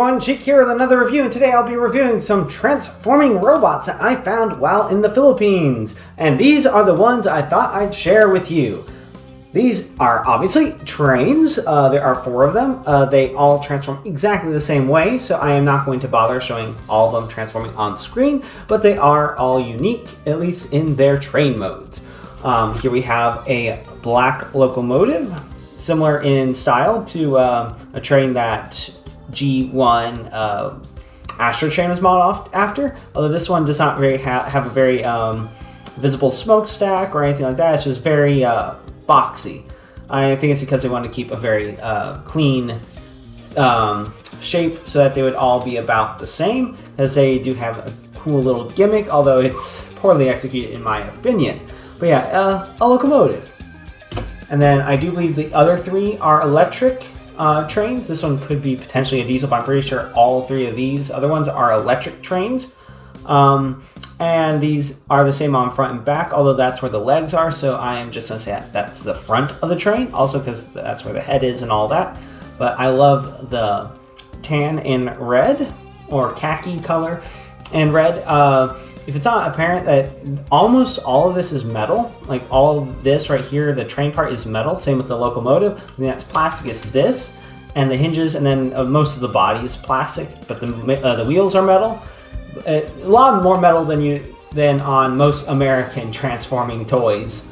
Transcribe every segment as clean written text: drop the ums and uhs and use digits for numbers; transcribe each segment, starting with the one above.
everyone, Sheek here with another review, and today I'll be reviewing some transforming robots that I found while in the Philippines. And these are the ones I thought I'd share with you. These are obviously trains. There are 4 of them. They all transform exactly the same way, so I am not going to bother showing all of them transforming on screen, but they are all unique, at least in their train modes. Here we have a black locomotive, similar in style to a train that G1 Astro train was modeled after, although this one does not really have a very visible smokestack or anything like that. It's just very boxy. I think it's because they want to keep a very clean shape so that they would all be about the same, as they do have a cool little gimmick, although it's poorly executed in my opinion. But yeah, a locomotive. And then I do believe the other 3 are electric trains. This one could be potentially a diesel, but I'm pretty sure all 3 of these other ones are electric trains. And these are the same on front and back, although that's where the legs are, so I am just going to say that's the front of the train, also because that's where the head is and all that. But I love the tan and red, or khaki color and red. If it's not apparent that almost all of this is metal, like all of this right here, the train part is metal, same with the locomotive. I mean, that's plastic is this, and the hinges, and then most of the body is plastic, but the wheels are metal. A lot more metal than on most American transforming toys.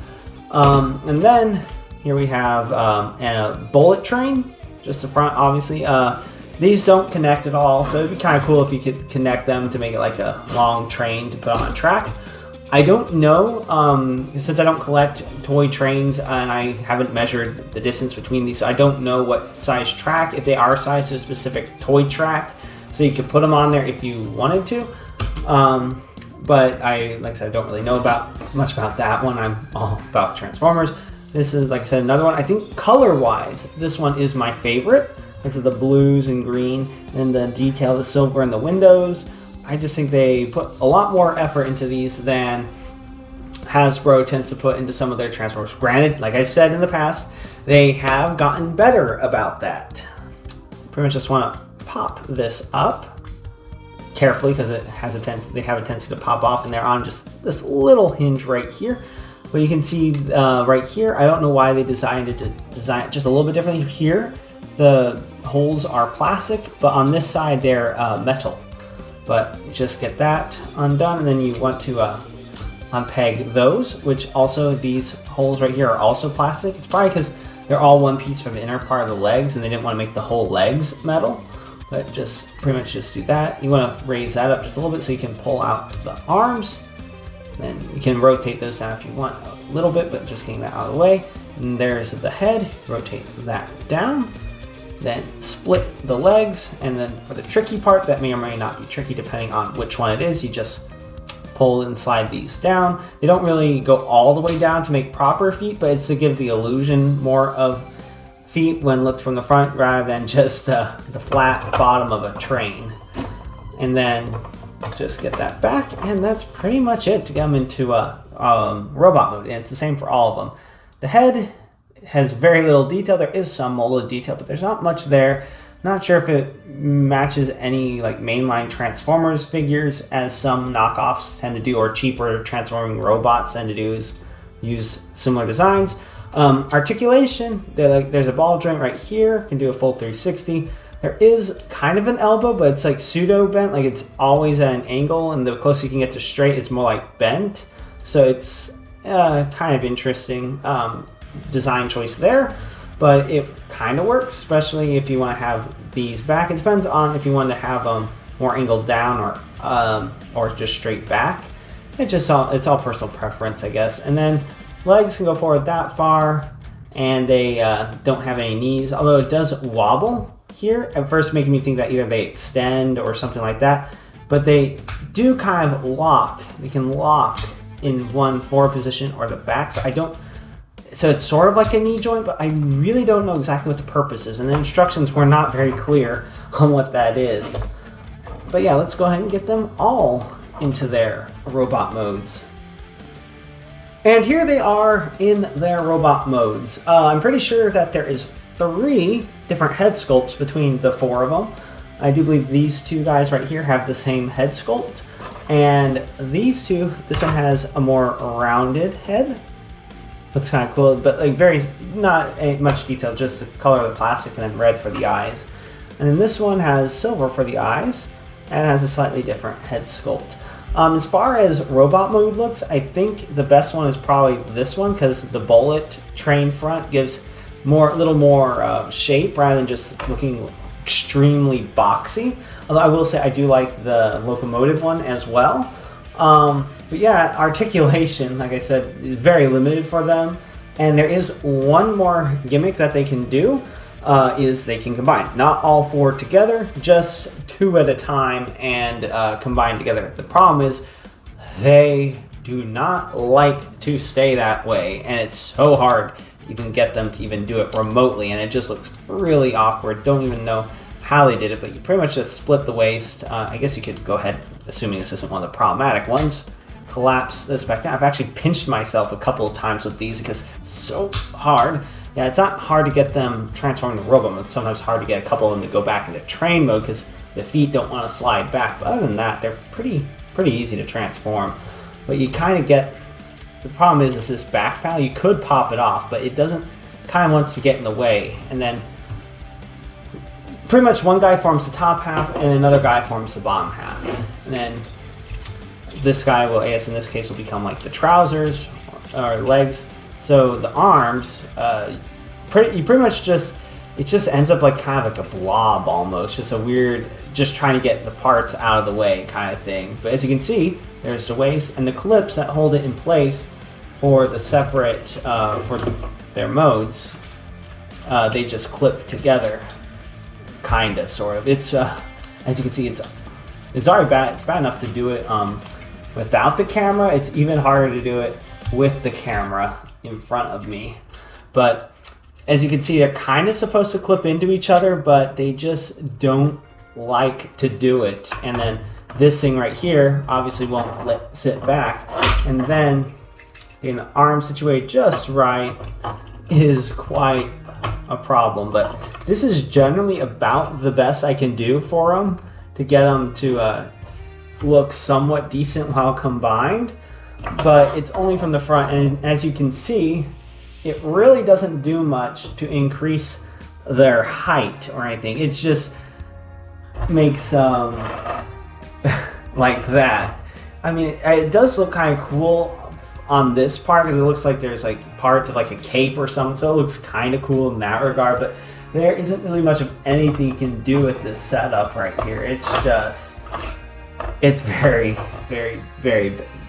And then here we have a bullet train, just the front, obviously. These don't connect at all, so it'd be kind of cool if you could connect them to make it like a long train to put on a track. I don't know, since I don't collect toy trains and I haven't measured the distance between these, so I don't know what size track, if they are sized to a specific toy track, so you could put them on there if you wanted to. But like I said, I don't really know much about that one. I'm all about Transformers. This is, like I said, another one. I think color-wise, this one is my favorite. This is the blues and green, and the detail, the silver in the windows. I just think they put a lot more effort into these than Hasbro tends to put into some of their Transformers. Granted, like I've said in the past, they have gotten better about that. Pretty much just want to pop this up carefully because it has they have a tendency to pop off, and they're on just this little hinge right here. But you can see right here, I don't know why they decided to design it just a little bit differently here. The holes are plastic, but on this side they're metal. But you just get that undone, and then you want to unpeg those, which also these holes right here are also plastic. It's probably because they're all one piece for the inner part of the legs, and they didn't want to make the whole legs metal. But just pretty much just do that. You want to raise that up just a little bit so you can pull out the arms. Then you can rotate those down if you want a little bit, but just getting that out of the way. And there's the head. Rotate that down. Then split the legs, and then for the tricky part, that may or may not be tricky depending on which one it is, you just pull and slide these down. They don't really go all the way down to make proper feet, but it's to give the illusion more of feet when looked from the front rather than just the flat bottom of a train. And then just get that back, and that's pretty much it to get them into robot mode, and it's the same for all of them. The head has very little detail. There is some molded detail, but there's not much there. Not sure if it matches any like mainline Transformers figures, as some knockoffs tend to do, or cheaper transforming robots tend to do, is use similar designs. Articulation, there's a ball joint right here, can do a full 360. There is kind of an elbow, but it's like pseudo bent, like it's always at an angle, and the closer you can get to straight, it's more like bent. So it's kind of interesting design choice there, but it kind of works, especially if you want to have these back. It depends on if you want to have them more angled down or just straight back. It's all personal preference, I guess. And then legs can go forward that far, and they don't have any knees, although it does wobble here, at first making me think that either they extend or something like that, but they do kind of lock. They can lock in one forward position or the back, so it's sort of like a knee joint, but I really don't know exactly what the purpose is, and the instructions were not very clear on what that is. But yeah, let's go ahead and get them all into their robot modes. And here they are in their robot modes. I'm pretty sure that there is 3 different head sculpts between the 4 of them. I do believe these two guys right here have the same head sculpt. And these two, this one has a more rounded head. Looks kind of cool, but like not much detail, just the color of the plastic and then red for the eyes. And then this one has silver for the eyes and has a slightly different head sculpt. As far as robot mode looks, I think the best one is probably this one because the bullet train front gives a little more shape rather than just looking extremely boxy. Although I will say I do like the locomotive one as well. But yeah, articulation, like I said, is very limited for them. And there is one more gimmick that they can do, is they can combine. Not all four together, just two at a time and combine together. The problem is they do not like to stay that way, and it's so hard you can get them to even do it remotely, and it just looks really awkward. Don't even know how they did it, but you pretty much just split the waist. I guess you could go ahead, assuming this isn't one of the problematic ones, collapse this back down. I've actually pinched myself a couple of times with these because it's so hard. Yeah, it's not hard to get them transforming to robot mode. It's sometimes hard to get a couple of them to go back into train mode because the feet don't want to slide back. But other than that, they're pretty easy to transform. But you kind of get, the problem is this back panel, you could pop it off, but it doesn't, kind of wants to get in the way. And then pretty much one guy forms the top half and another guy forms the bottom half. And then this guy will, I guess in this case, will become like the trousers or legs. So the arms, you pretty much just, it just ends up like kind of like a blob almost, just a weird, just trying to get the parts out of the way kind of thing. But as you can see, there's the waist and the clips that hold it in place for the separate, for their modes. They just clip together, kinda, sort of. It's, as you can see, it's already bad. It's bad enough to do it without the camera. It's even harder to do it with the camera in front of me. But as you can see, they're kind of supposed to clip into each other, but they just don't like to do it. And then this thing right here obviously won't sit back. And then an arm situated just right is quite a problem. But this is generally about the best I can do for them to get them to look somewhat decent while combined. But it's only from the front, and as you can see, it really doesn't do much to increase their height or anything. It just makes like that. I mean, it does look kind of cool on this part because it looks like there's like parts of like a cape or something, so it looks kind of cool in that regard. But there isn't really much of anything you can do with this setup right here. It's just, it's very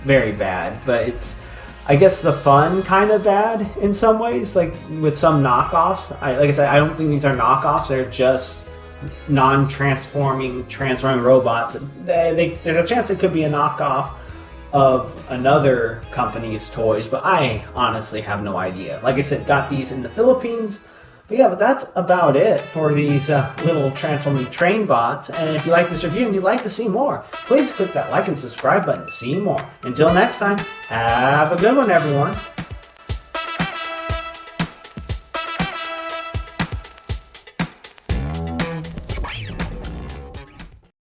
bad, but it's, I guess, the fun kind of bad in some ways. Like with some knockoffs, like I said, I don't think these are knockoffs. They're just non-transforming, transforming robots. There's a chance it could be a knockoff of another company's toys, but I honestly have no idea. Like I said, got these in the Philippines. But yeah, but that's about it for these little transforming train bots. And if you like this review and you'd like to see more, please click that like and subscribe button to see more. Until next time, have a good one, everyone.